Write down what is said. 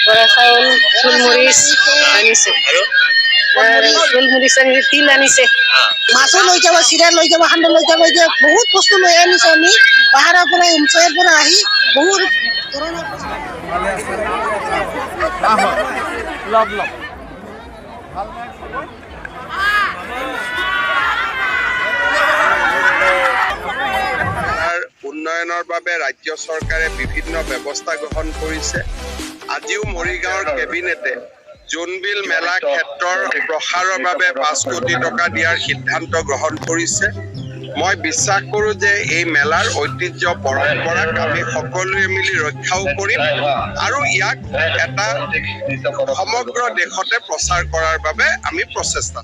বৰা চাউল, গোলমৰিচ আনিছে। গোলমৰিচ আনিছে, তিল আনিছে, মাছো লৈ যাব, চিৰা লৈ যাব, সান্দহ লৈ যাব, এতিয়া বহুত বস্তু লৈ আনিছো আমি পাহাৰৰ পৰা উঞ্চৰ পৰা আহি বহুত ধৰণৰ উন্নয়নৰ বাবে ৰাজ্য চৰকাৰে বিভিন্ন ব্যৱস্থা গ্ৰহণ কৰিছে। আজিও মৰিগাঁৱৰ কেবিনেটে জোনবিল মেলা ক্ষেত্ৰৰ প্ৰসাৰৰ বাবে 5 কোটি টকা দিয়াৰ সিদ্ধান্ত গ্ৰহণ কৰিছে। মই বিশ্বাস কৰোঁ যে এই মেলাৰ ঐতিহ্য পৰম্পৰাক আমি সকলোৱে মিলি ৰক্ষাও কৰিম আৰু ইয়াক এটা সমগ্ৰ দেশতে প্ৰচাৰ কৰাৰ বাবে আমি প্ৰচেষ্টা